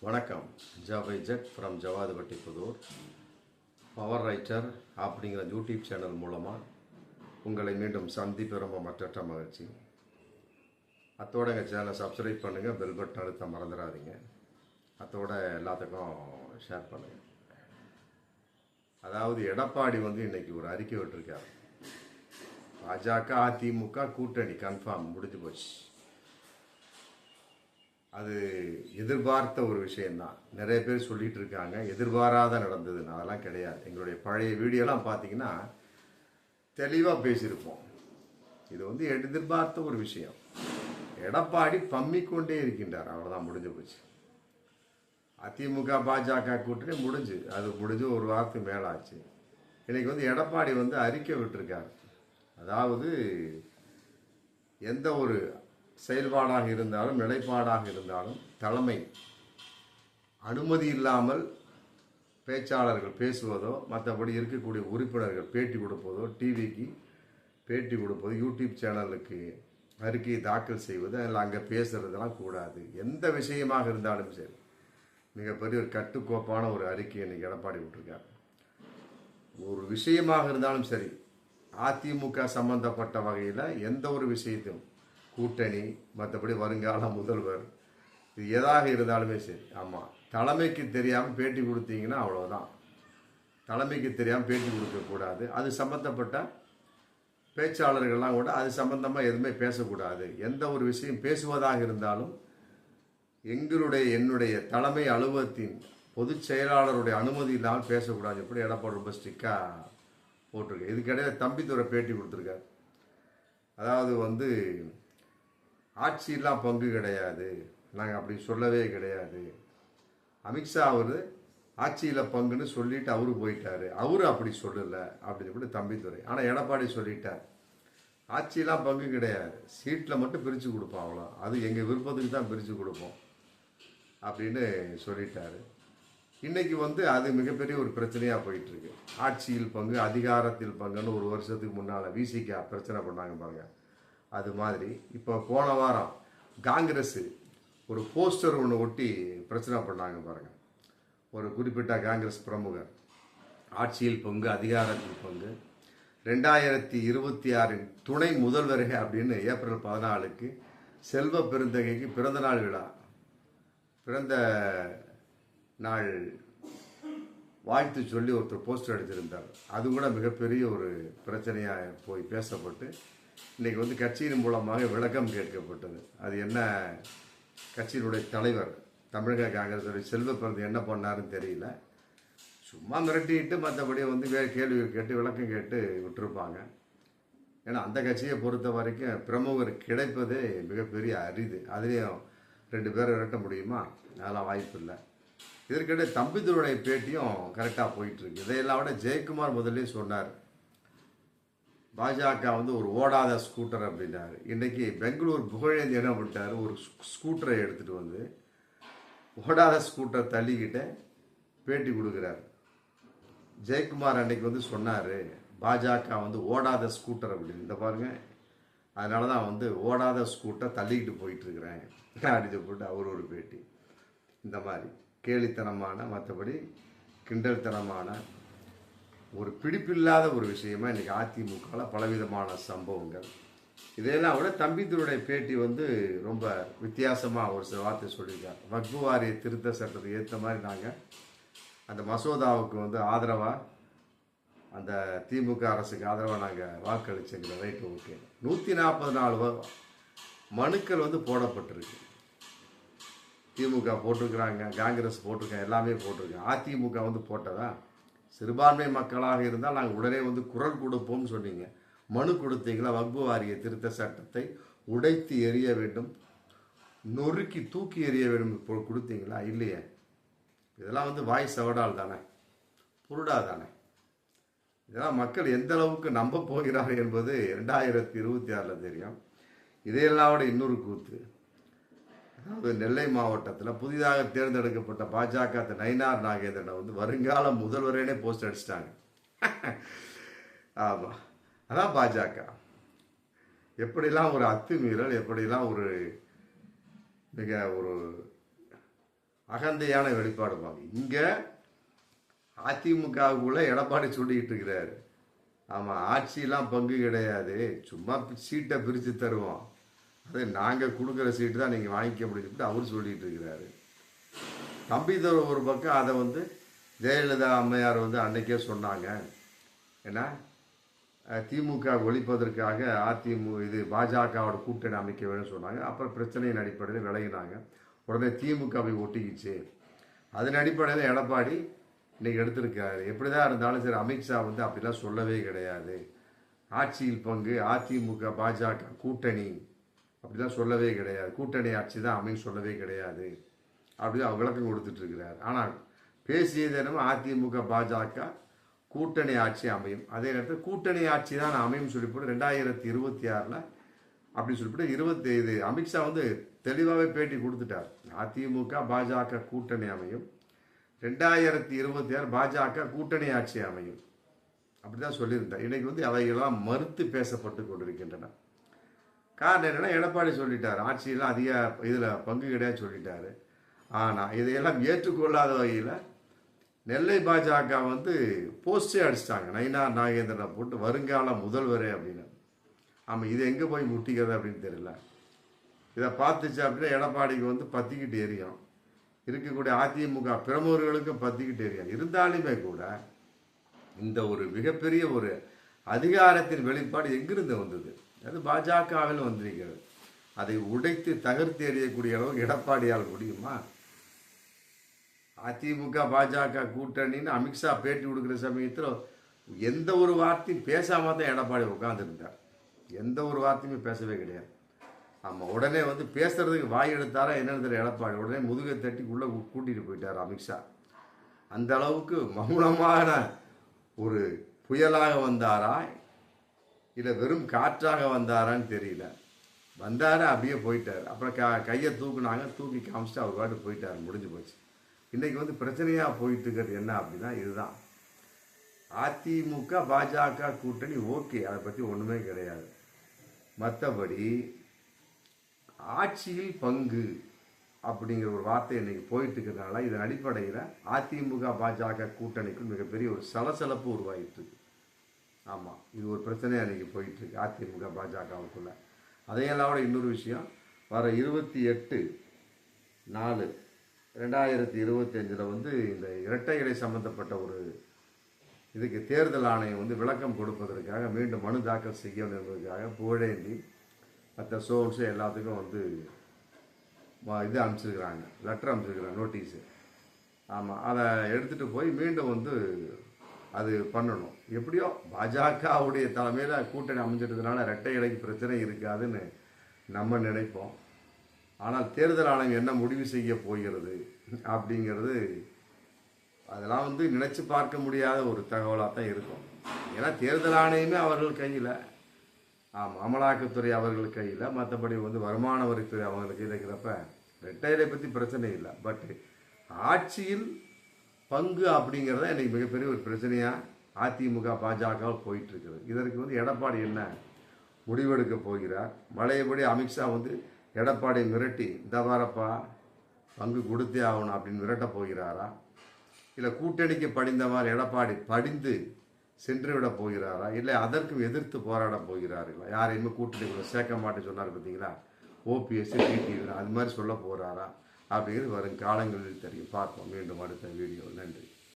வணக்கம். ஜாவை ஜெட் from Javadhupatti Pudur. Power writer அப்படிங்கிற யூடியூப் சேனல் மூலமாக உங்களை மீண்டும் சந்திப்பு ரொம்ப மற்றற்ற மகிழ்ச்சி. அத்தோட எங்கள் சேனலை சப்ஸ்கிரைப் பண்ணுங்கள், பெல் பட்டன் அழுத்த மறந்துடாதீங்க. அத்தோட எல்லாத்துக்கும் ஷேர் பண்ணுங்கள். அதாவது எடப்பாடி இன்றைக்கி ஒரு அறிக்கை விட்டுருக்காரு. பாஜக அதிமுக கூட்டணி கன்ஃபார்ம் முடிஞ்சு போச்சு. அது எதிர்பார்த்த ஒரு விஷயந்தான். நிறைய பேர் சொல்லிட்டு இருக்காங்க எதிர்பாராத நடந்ததுன்னு. அதெல்லாம் கிடையாது. எங்களுடைய பழைய வீடியோலாம் பார்த்தீங்கன்னா தெளிவாக பேசியிருப்போம். இது எதிர்பார்த்த ஒரு விஷயம். எடப்பாடி பம்மிக்கொண்டே இருக்கின்றார். அவ்வளோதான், முடிஞ்சு போச்சு. அதிமுக பாஜக கூட்டணி முடிஞ்சு ஒரு வாரத்துக்கு மேலாச்சு. இன்னைக்கு எடப்பாடி அறிக்கை விட்டுருக்காரு. அதாவது எந்த ஒரு செயல்பாடாக இருந்தாலும் நிலைப்பாடாக இருந்தாலும் தலைமை அனுமதி இல்லாமல் பேச்சாளர்கள் பேசுவதோ, மற்றபடி இருக்கக்கூடிய உறுப்பினர்கள் பேட்டி கொடுப்பதோ, டிவிக்கு பேட்டி கொடுப்பதோ, யூடியூப் சேனலுக்கு அறிக்கையை தாக்கல் செய்வது, அதில் அங்கே பேசுறதெல்லாம் கூடாது. எந்த விஷயமாக இருந்தாலும் சரி, மிகப்பெரிய ஒரு கட்டுக்கோப்பான ஒரு அறிக்கையை இன்னைக்கு எடப்பாடி விட்டுருக்கார். ஒரு விஷயமாக இருந்தாலும் சரி, அதிமுக சம்பந்தப்பட்ட வகையில் எந்த ஒரு விஷயத்தையும் கூட்டணி, மற்றபடி வருங்கால முதல்வர், இது எதாக இருந்தாலுமே சரி, ஆமாம், தலைமைக்கு தெரியாமல் பேட்டி கொடுத்தீங்கன்னா அவ்வளோதான். தலைமைக்கு தெரியாமல் பேட்டி கொடுக்கக்கூடாது. அது சம்மந்தப்பட்ட பேச்சாளர்கள்லாம் கூட அது சம்பந்தமாக எதுவுமே பேசக்கூடாது. எந்த ஒரு விஷயம் பேசுவதாக இருந்தாலும் என்னுடைய தலைமை அலுவலகத்தின் பொதுச் செயலாளருடைய அனுமதி இல்லாமல் பேசக்கூடாது. எப்படி எடப்பாடி ரொம்ப ஸ்ட்ரிக்டாக போட்டிருக்கு. இதுக்கிடையே தம்பித்துறை பேட்டி கொடுத்துருக்காரு. அதாவது ஆட்சியெல்லாம் பங்கு கிடையாது, நாங்கள் அப்படி சொல்லவே கிடையாது. அமித்ஷா ஆட்சியில் பங்குன்னு சொல்லிட்டு அவரு போயிட்டாரு. அவரு அப்படி சொல்லலை அப்படின்னு சொல்லி தம்பித்துறை. ஆனால் எடப்பாடி சொல்லிட்டார், ஆட்சியெல்லாம் பங்கு கிடையாது, சீட்டில் மட்டும் பிரித்து கொடுப்போம், அவ்வளோ, அது எங்கள் விருப்பத்துக்கு தான் பிரித்து கொடுப்போம் அப்படின்னு சொல்லிட்டாரு. இன்னைக்கு அது மிகப்பெரிய ஒரு பிரச்சனையாக போயிட்டுருக்கு. ஆட்சியில் பங்கு, அதிகாரத்தில் பங்குன்னு ஒரு வருஷத்துக்கு முன்னால் விசிகா பிரச்சனை பண்ணாங்க பாருங்க. அது மாதிரி இப்போ போன வாரம் காங்கிரஸ் ஒரு போஸ்டர் ஒன்று ஒட்டி பிரச்சனை பண்ணாங்க பாருங்கள். ஒரு குறிப்பிட்ட காங்கிரஸ் பிரமுகர், ஆட்சியில் பங்கு, அதிகாரத்தில் பங்கு, 2026 துணை முதல்வர்கள் அப்படின்னு ஏப்ரல் 14 செல்வ பெருந்தகைக்கு பிறந்தநாள் விழா, பிறந்த நாள் வாழ்த்து சொல்லி ஒருத்தர் போஸ்டர் அடிச்சிருந்தார். அது கூட மிகப்பெரிய ஒரு பிரச்சனையாக போய் பேசப்பட்டு இன்னைக்கு கட்சியின் மூலமாக விளக்கம் கேட்கப்பட்டது. அது என்ன, கட்சியினுடைய தலைவர் தமிழக காங்கிரஸுடைய செல்வ பிறந்து என்ன பண்ணாருன்னு தெரியல. சும்மா மிரட்டிட்டு மற்றபடி கேள்வி கேட்டு விளக்கம் கேட்டு விட்டுருப்பாங்க. ஏன்னா அந்த கட்சியை பொறுத்த வரைக்கும் பிரமுகர் கிடைப்பதே மிகப்பெரிய அரிது. அதுலேயும் 2 பேரை விரட்ட முடியுமா? அதெல்லாம் வாய்ப்பு இல்லை. இதற்கிடையே தம்பித்துறையுடைய பேட்டியும் கரெக்டாக போயிட்டுருக்கு. இதையெல்லாம் விட ஜெயக்குமார் முதல்ல சொன்னார், பாஜக ஒரு ஓடாத ஸ்கூட்டர் அப்படின்னாரு. இன்னைக்கு பெங்களூர் புகழேந்தி என்ன பண்ணிட்டாரு, ஒரு ஸ்கூட்டரை எடுத்துகிட்டு ஓடாத ஸ்கூட்டரை தள்ளிக்கிட்டு பேட்டி கொடுக்குறாரு. ஜெயக்குமார் அன்னைக்கு சொன்னார், பாஜக ஓடாத ஸ்கூட்டர் அப்படின்னு. இந்த பாருங்க, அதனால தான் ஓடாத ஸ்கூட்டர் தள்ளிக்கிட்டு போயிட்டுருக்கிறேன் அப்படின்னு போட்டு அவர் ஒரு பேட்டி. இந்த மாதிரி கேலித்தனமான, மற்றபடி கிண்டல்தனமான, ஒரு பிடிப்பில்லாத ஒரு விஷயமா இன்றைக்கி அதிமுகவில் பலவிதமான சம்பவங்கள். இதையெல்லாம் விட தம்பித்துறையுடைய பேட்டி ரொம்ப வித்தியாசமாக ஒரு சில வார்த்தை சொல்லியிருக்கார். வக்ஃபு வாரிய திருத்த சட்டத்துக்கு ஏற்ற மாதிரி நாங்கள் அந்த மசோதாவுக்கு ஆதரவாக, அந்த திமுக அரசுக்கு ஆதரவாக நாங்கள் வாக்களிச்சுங்கிற. Right, okay. 144 மனுக்கள் போடப்பட்டிருக்கு. திமுக போட்டிருக்கிறாங்க, காங்கிரஸ் போட்டிருக்காங்க, எல்லாமே போட்டிருக்காங்க. அதிமுக போட்டதா? சிறுபான்மை மக்களாக இருந்தால் நாங்கள் உடனே குரல் கொடுப்போம்னு சொன்னீங்க. மனு கொடுத்தீங்களா? வக்ஃபு வாரிய திருத்த சட்டத்தை உடைத்து எறிய வேண்டும், நொறுக்கி தூக்கி எறிய வேண்டும் கொடுத்தீங்களா? இல்லையே. இதெல்லாம் வாய் சவடால் தானே, புருடா தானே. இதெல்லாம் மக்கள் எந்த அளவுக்கு நம்ப போகிறார்கள் என்பது 2026 தெரியும். இதையெல்லாம் விட இன்னொரு கூத்து, அதாவது நெல்லை மாவட்டத்தில் புதிதாக தேர்ந்தெடுக்கப்பட்ட பாஜக நயினார் நாகேந்திரனை வருங்கால முதல்வரேனே போஸ்ட் அடிச்சிட்டாங்க. ஆமாம், அதான் பாஜக. எப்படிலாம் ஒரு அத்துமீறல், எப்படிலாம் ஒரு மிக ஒரு அகந்தையான வெளிப்பாடுவாங்க. இங்கே அதிமுகவுக்குள்ள எடப்பாடி சொல்லிக்கிட்டு இருக்கிறாரு, ஆமாம் ஆட்சியெல்லாம் பங்கு கிடையாது, சும்மா சீட்டை பிரித்து தருவோம், அது நாங்கள் கொடுக்குற சீட்டு தான் நீங்கள் வாங்கிக்க முடியும்னு அவர் சொல்லிகிட்டு இருக்கிறாரு. தம்பிதுரை ஒரு பக்கம் அதை ஜெயலலிதா அம்மையார் அன்னைக்கே சொன்னாங்க, ஏன்னா திமுக ஒழிப்பதற்காக பாஜகவோட கூட்டணி அமைக்க வேணும்னு சொன்னாங்க. அப்புறம் பிரச்சனையின் அடிப்படையில் விலகினாங்க. உடனே திமுகவை ஒட்டிக்கிச்சு. அதன் அடிப்படையில் எடப்பாடி இன்னைக்கு எடுத்திருக்காரு. எப்படிதான் இருந்தாலும் சரி, அமித்ஷா அப்படிலாம் சொல்லவே கிடையாது. ஆட்சியில் பங்கு அதிமுக பாஜக கூட்டணி அப்படிலாம் சொல்லவே கிடையாது. கூட்டணி ஆட்சி தான் அமைன்னு சொல்லவே கிடையாது அப்படின்னு விளக்கம் கொடுத்துட்டு இருக்கிறார். ஆனால் பேசியது என்னமோ அதிமுக பாஜக கூட்டணி ஆட்சி அமையும். அதே நேரத்தில் கூட்டணி ஆட்சி தான் அமையும் சொல்லிப்போட்டு 2026 அப்படி சொல்லிவிட்டு இது அமித்ஷா தெளிவாகவே பேட்டி கொடுத்துட்டார். அதிமுக பாஜக கூட்டணி அமையும், 2026 பாஜக கூட்டணி ஆட்சி அமையும் அப்படிதான் சொல்லியிருந்தார். இன்னைக்கு அவையெல்லாம் மறுத்து பேசப்பட்டு கொண்டிருக்கின்றன. காரணம் என்னன்னா, எடப்பாடி சொல்லிட்டார் ஆட்சியெல்லாம் அதிக இதில் பங்கு கிடையாது சொல்லிட்டாரு. ஆனால் இதையெல்லாம் ஏற்றுக்கொள்ளாத வகையில் நெல்லை பாஜக போஸ்டே அடிச்சிட்டாங்க, நயினார் நாகேந்திரனை போட்டு வருங்கால முதல்வரே அப்படின்னு. ஆமாம், இது எங்கே போய் முட்டிக்கிறது அப்படின்னு தெரியல. இதை பார்த்துச்சு அப்படின்னா எடப்பாடிக்கு பற்றிக்கிட்டு எரியும், இருக்கக்கூடிய அதிமுக பிரமுகர்களுக்கும் பற்றிக்கிட்டு எரியும். இருந்தாலுமே கூட இந்த ஒரு மிகப்பெரிய ஒரு அதிகாரத்தின் வெளிப்பாடு எங்கிருந்து வந்தது? அது பாஜகவில் வந்திருக்கிறது. அதை உடைத்து தகர்த்து எறியக்கூடிய அளவுக்கு எடப்பாடியால் முடியுமா? அதிமுக பாஜக கூட்டணின்னு அமித்ஷா பேட்டி கொடுக்குற சமயத்தில் எந்த ஒரு வார்த்தையும் பேசாம தான் எடப்பாடி உட்காந்துருந்தார். எந்த ஒரு வார்த்தையுமே பேசவே கிடையாது. ஆமாம், உடனே பேசுறதுக்கு வாய் எடுத்தாரா என்னன்னு தெரியல எடப்பாடி. உடனே முதுகை தட்டி உள்ளே கூட்டிகிட்டு போயிட்டார் அமித்ஷா. அந்த அளவுக்கு மௌனமான ஒரு புயலாக வந்தாரா இல்லை வெறும் காற்றாக வந்தாரான்னு தெரியல. வந்தார், அப்படியே போயிட்டார். அப்புறம் கையை தூக்குனாங்க, தூக்கி காமிச்சிட்டு அவர் பாட்டு போயிட்டார், முடிஞ்சு போச்சு. இன்றைக்கி பிரச்சனையாக போயிட்டு இருக்கிறது என்ன அப்படின்னா இதுதான். அதிமுக பாஜக கூட்டணி ஓகே, அதை பற்றி ஒன்றுமே கிடையாது. மற்றபடி ஆட்சியில் பங்கு அப்படிங்கிற ஒரு வார்த்தை இன்னைக்கு போயிட்டு இருக்கிறதுனால இதன் அடிப்படையில் அதிமுக பாஜக கூட்டணிக்கு மிகப்பெரிய ஒரு சலசலப்பு உருவாகிட்டு இருக்கு. ஆமாம், இது ஒரு பிரச்சனையாக இன்னைக்கு போயிட்டு இருக்கு அதிமுக பாஜகவுக்குள்ள. அதையெல்லாம் விட இன்னொரு விஷயம், வர 28/4/2025 இந்த இரட்டை இலை சம்பந்தப்பட்ட ஒரு இதுக்கு தேர்தல் ஆணையம் விளக்கம் கொடுப்பதற்காக மீண்டும் மனு தாக்கல் செய்யணும் என்பதற்காக புகழேந்தி மற்ற சோர்ஸு எல்லாத்துக்கும் இது அனுப்பிச்சிருக்கிறாங்க, லெட்டர் அனுப்பிச்சிருக்கிறாங்க, நோட்டீஸு. ஆமாம், அதை எடுத்துகிட்டு போய் மீண்டும் அது பண்ணணும். எப்படியோ பாஜகவுடைய தலைமையில் கூட்டணி அமைஞ்சிட்டதுனால இரட்டை இலைக்கு பிரச்சனை இருக்காதுன்னு நம்ம நினைப்போம். ஆனால் தேர்தல் ஆணையம் என்ன முடிவு செய்ய போகிறது அப்படிங்கிறது அதெல்லாம் நினச்சி பார்க்க முடியாத ஒரு தகவலாக தான் இருக்கும். ஏன்னா தேர்தல் ஆணையமே அவர்கள் கையில், அமலாக்கத்துறை அவர்கள் கையில், மற்றபடி வருமான வரித்துறை அவர்கள் கையில் இருக்கிறப்ப ரெட்டையரை பற்றி பிரச்சனை இல்லை. பட் ஆட்சியில் பங்கு அப்படிங்கிறத இன்றைக்கி மிகப்பெரிய ஒரு பிரச்சனையாக அதிமுக பாஜக போயிட்டு இருக்குது. இதற்கு எடப்பாடி என்ன முடிவெடுக்க போகிறார்? மழையபடி அமித்ஷா எடப்பாடி மிரட்டி இந்த வாரப்பா பங்கு கொடுத்தே ஆகணும் அப்படின்னு மிரட்ட போகிறாரா? இல்லை கூட்டணிக்கு படிந்த மாதிரி எடப்பாடி படிந்து சென்று விட போகிறாரா? இல்லை அதற்கும் எதிர்த்து போராட போகிறார்களா? யாரையுமே கூட்டணிக்குள்ள சேர்க்க மாட்டேன்னு சொன்னார் பார்த்தீங்களா, ஓபிஎஸ் டிடிவி, அது மாதிரி சொல்ல போகிறாரா அப்படிங்கிறது வரும் காலங்களில் தெரியும். பார்ப்போம் மீண்டும் அடுத்த வீடியோ. நன்றி.